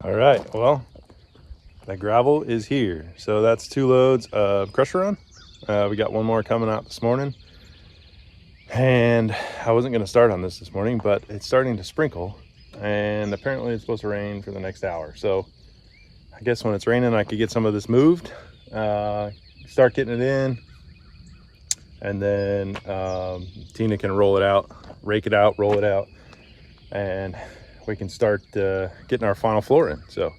All right, well, the gravel is here. So that's 2 loads of crusher run. We got one more coming out this morning. And I wasn't gonna start on this morning, but it's starting to sprinkle. And apparently it's supposed to rain for the next hour. So I guess when it's raining, I could get some of this moved, start getting it in. And then Tina can roll it out, rake it out, roll it out. And we can start getting our final floor in. So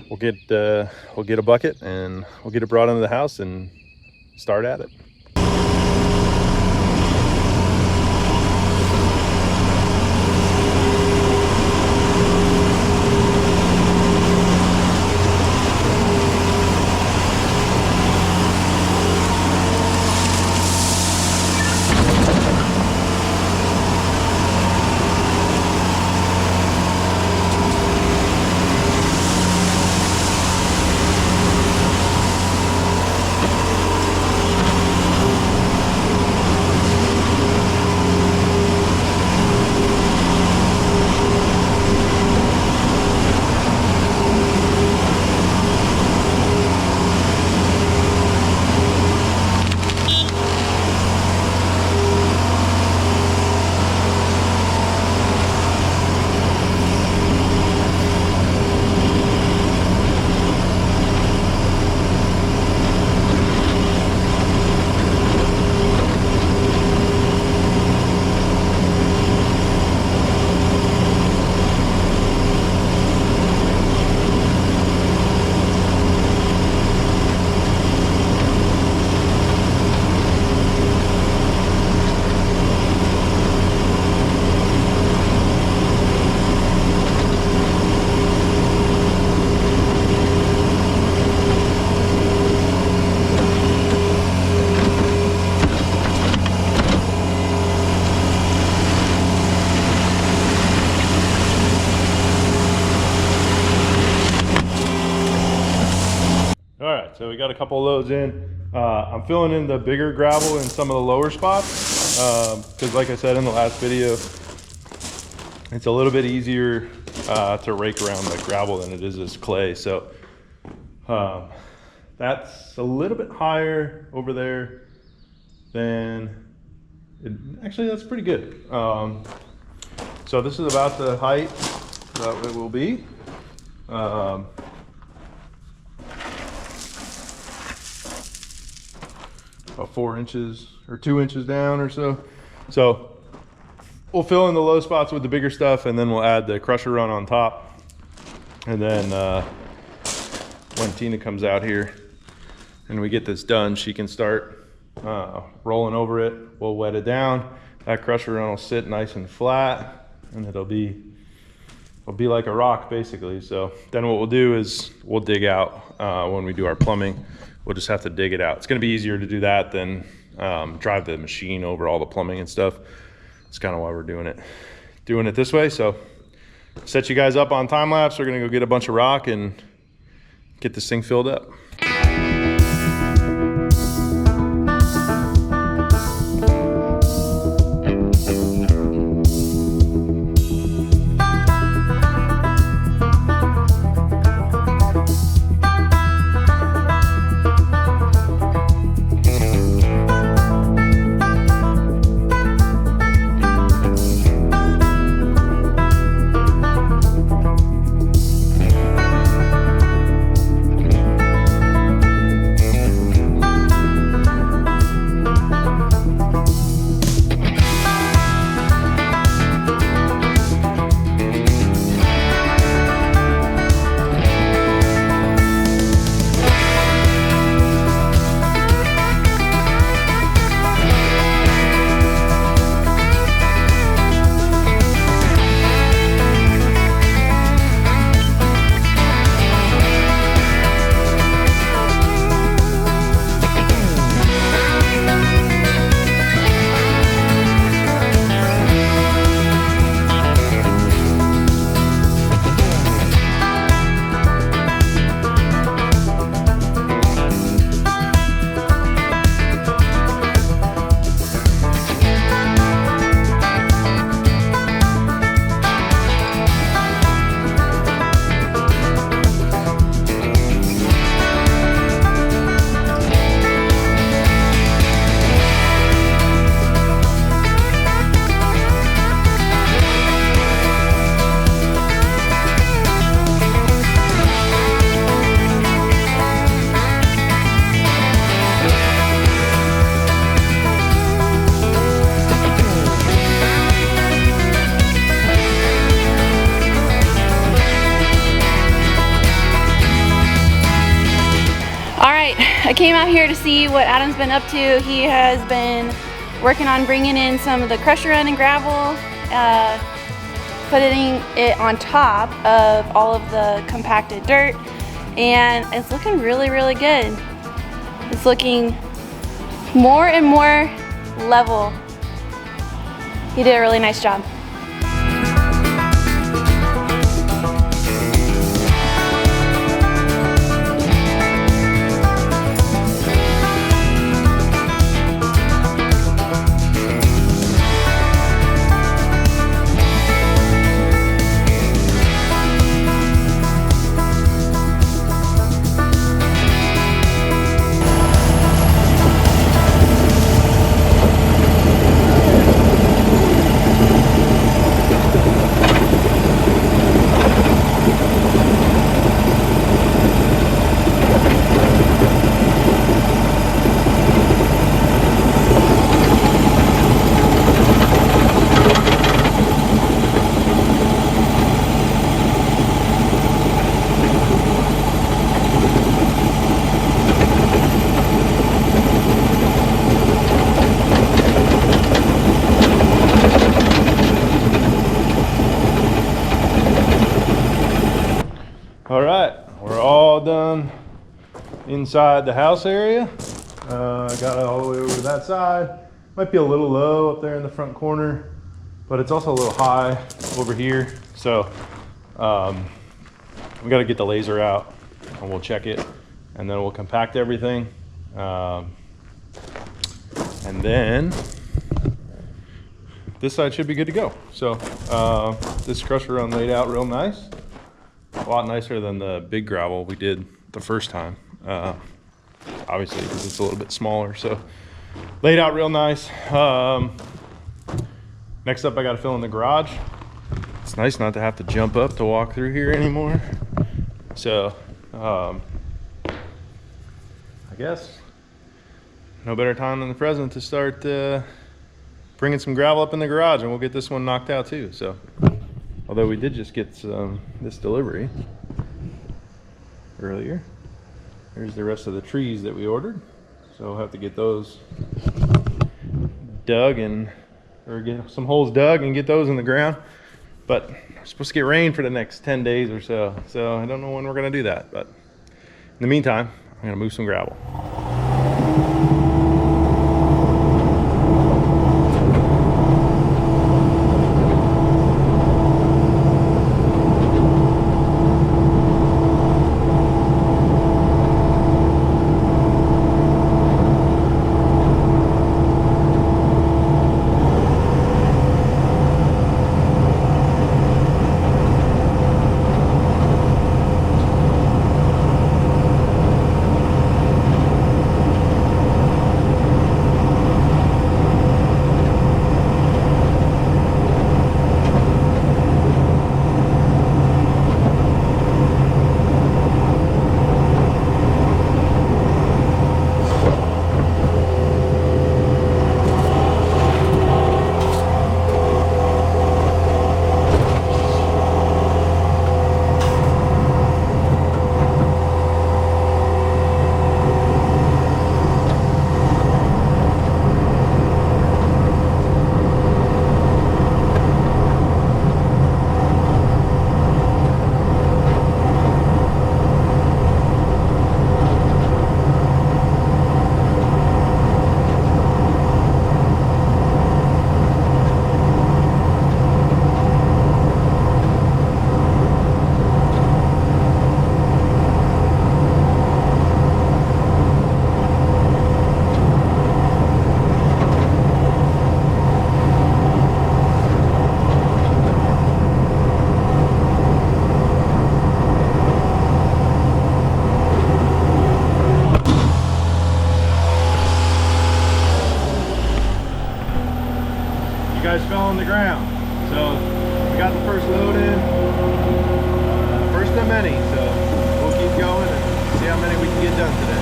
we'll get a bucket and we'll get it brought into the house and start at it. So we got a couple of loads in. I'm filling in the bigger gravel in some of the lower spots because like I said in the last video, it's a little bit easier to rake around the gravel than it is this clay. So that's a little bit higher over there than actually that's pretty good. So this is about the height that it will be. About 4 inches or 2 inches down or so. So we'll fill in the low spots with the bigger stuff and then we'll add the crusher run on top. And then when Tina comes out here and we get this done, she can start rolling over it. We'll wet it down. That crusher run will sit nice and flat and it'll be like a rock basically. So then what we'll do is we'll dig out when we do our plumbing. We'll just have to dig it out. It's gonna be easier to do that than drive the machine over all the plumbing and stuff. That's kind of why we're doing it this way. So set you guys up on time lapse. We're gonna go get a bunch of rock and get this thing filled up. I came out here to see what Adam's been up to. He has been working on bringing in some of the crusher run and gravel, putting it on top of all of the compacted dirt, and it's looking really, really good. It's looking more and more level. He did a really nice job. All right, we're all done inside the house area. I got it all the way over to that side. Might be a little low up there in the front corner, but it's also a little high over here. So we got to get the laser out and we'll check it, and then we'll compact everything. And then this side should be good to go. So this crusher run laid out real nice. A lot nicer than the big gravel we did the first time, obviously because it's a little bit smaller. So laid out real nice. Next up, I got to fill in the garage. It's nice not to have to jump up to walk through here anymore. So I guess no better time than the present to start bringing some gravel up in the garage, and we'll get this one knocked out too. So although we did just get this delivery earlier. Here's the rest of the trees that we ordered. So we'll have to get those dug or get some holes dug and get those in the ground. But we're supposed to get rain for the next 10 days or so. So I don't know when we're gonna do that. But in the meantime, I'm gonna move some gravel. Guys fell on the ground. So we got the first load in, first of many, so we'll keep going and see how many we can get done today.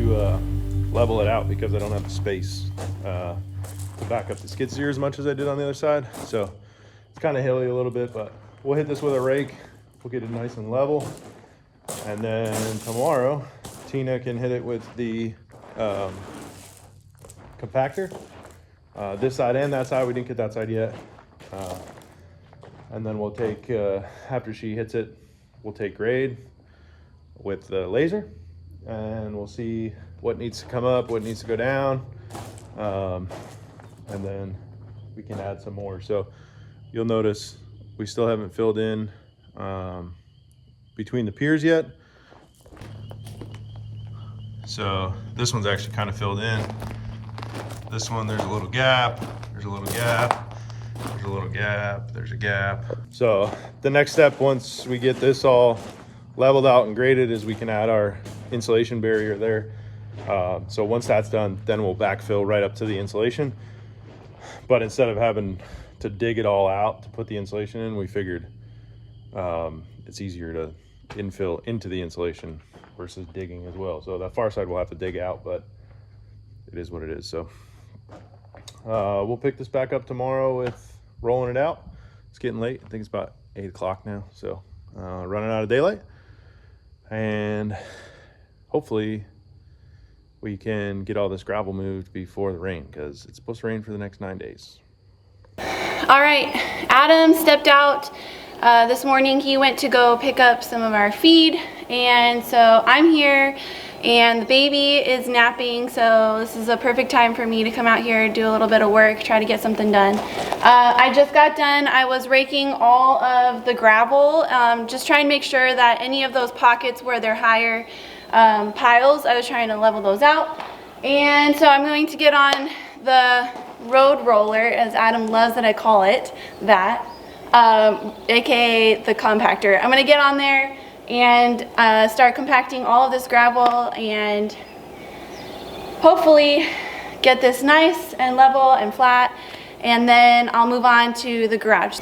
to level it out because I don't have the space to back up the skid steer as much as I did on the other side. So it's kind of hilly a little bit, but we'll hit this with a rake. We'll get it nice and level. And then tomorrow, Tina can hit it with the compactor. This side and that side, we didn't get that side yet. And then we'll take, after she hits it, we'll take grade with the laser, and we'll see what needs to come up, what needs to go down, and then we can add some more. So you'll notice we still haven't filled in between the piers yet. So this one's actually kind of filled in. This one, there's a little gap, there's a little gap, there's a little gap, there's a gap. So the next step, once we get this all leveled out and graded, is we can add our insulation barrier there. So once that's done, then we'll backfill right up to the insulation. But instead of having to dig it all out to put the insulation in, we figured it's easier to infill into the insulation versus digging as well. So that far side we'll have to dig out, but it is what it is. So we'll pick this back up tomorrow with rolling it out. It's getting late. I think it's about 8 o'clock now. So running out of daylight, and hopefully we can get all this gravel moved before the rain, because it's supposed to rain for the next 9 days. All right, Adam stepped out this morning. He went to go pick up some of our feed, and so I'm here, and the baby is napping, so this is a perfect time for me to come out here, do a little bit of work, try to get something done. I just got done. I was raking all of the gravel, just trying to make sure that any of those pockets where they're higher piles, I was trying to level those out. And so I'm going to get on the road roller, as Adam loves that I call it that, aka the compactor. I'm going to get on there and start compacting all of this gravel and hopefully get this nice and level and flat, and then I'll move on to the garage.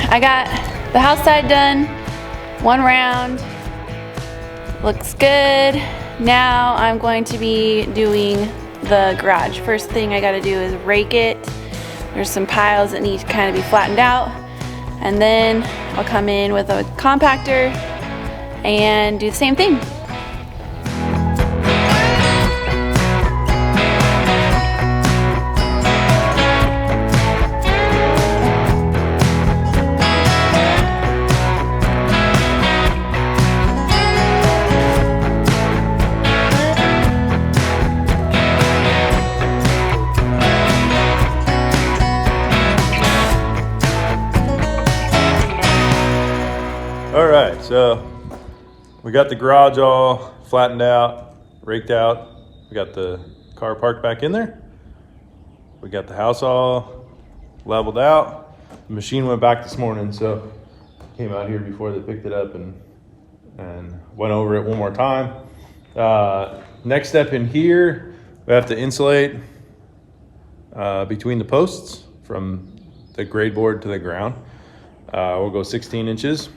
I got the house side done, one round, looks good. Now I'm going to be doing the garage. First thing I gotta do is rake it. There's some piles that need to kind of be flattened out. And then I'll come in with a compactor and do the same thing. we got the garage all flattened out, raked out. We got the car parked back in there. We got the house all leveled out. The machine went back this morning, so came out here before they picked it up and went over it one more time. Next step in here, we have to insulate between the posts from the grade board to the ground. We'll go 16 inches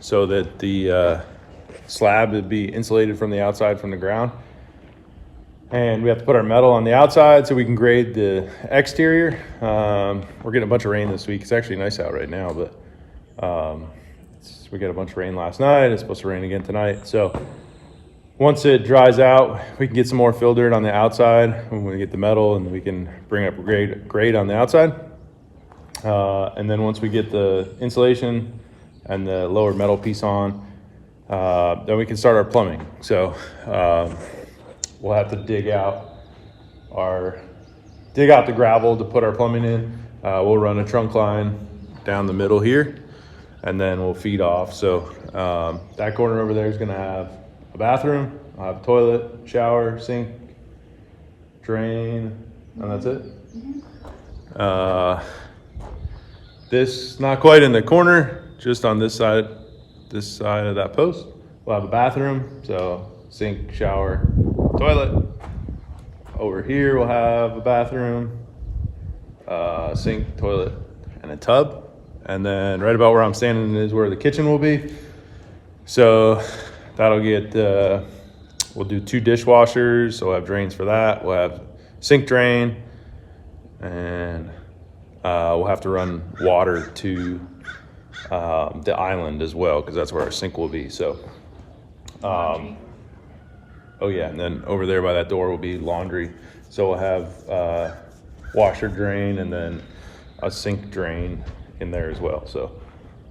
so that the slab would be insulated from the outside from the ground. And we have to put our metal on the outside so we can grade the exterior. We're getting a bunch of rain this week. It's actually nice out right now, but we got a bunch of rain last night. It's supposed to rain again tonight. So once it dries out, we can get some more fill dirt on the outside when we get the metal, and we can bring up grade on the outside. And then once we get the insulation and the lower metal piece on, then we can start our plumbing. So we'll have to dig out the gravel to put our plumbing in. We'll run a trunk line down the middle here, and then we'll feed off. So that corner over there is gonna have a bathroom, I'll have a toilet, shower, sink, drain, and that's it. This, not quite in the corner, just on this side of that post. We'll have a bathroom, so sink, shower, toilet. Over here we'll have a bathroom, sink, toilet, and a tub. And then right about where I'm standing is where the kitchen will be. So that'll get, we'll do 2 dishwashers, so we'll have drains for that. We'll have sink drain, and we'll have to run water to the island as well, because that's where our sink will be. So, oh yeah, and then over there by that door will be laundry. So we'll have washer drain and then a sink drain in there as well. So,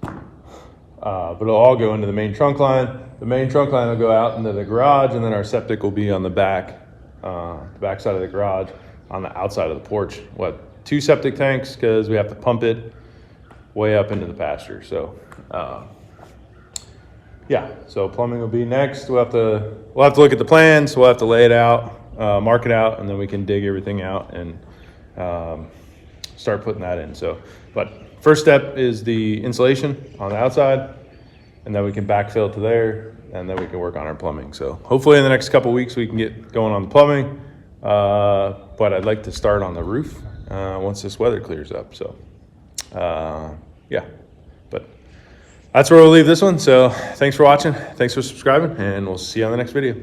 but it'll all go into the main trunk line. The main trunk line will go out into the garage, and then our septic will be on the back side of the garage, on the outside of the porch. We'll have 2 septic tanks because we have to pump it way up into the pasture. So, yeah. So plumbing will be next. We'll have to look at the plans. We'll have to lay it out, mark it out, and then we can dig everything out and start putting that in. So, but first step is the insulation on the outside, and then we can backfill to there, and then we can work on our plumbing. So hopefully in the next couple weeks we can get going on the plumbing, but I'd like to start on the roof once this weather clears up. So yeah, but that's where we'll leave this one. So thanks for watching, thanks for subscribing, and we'll see you on the next video.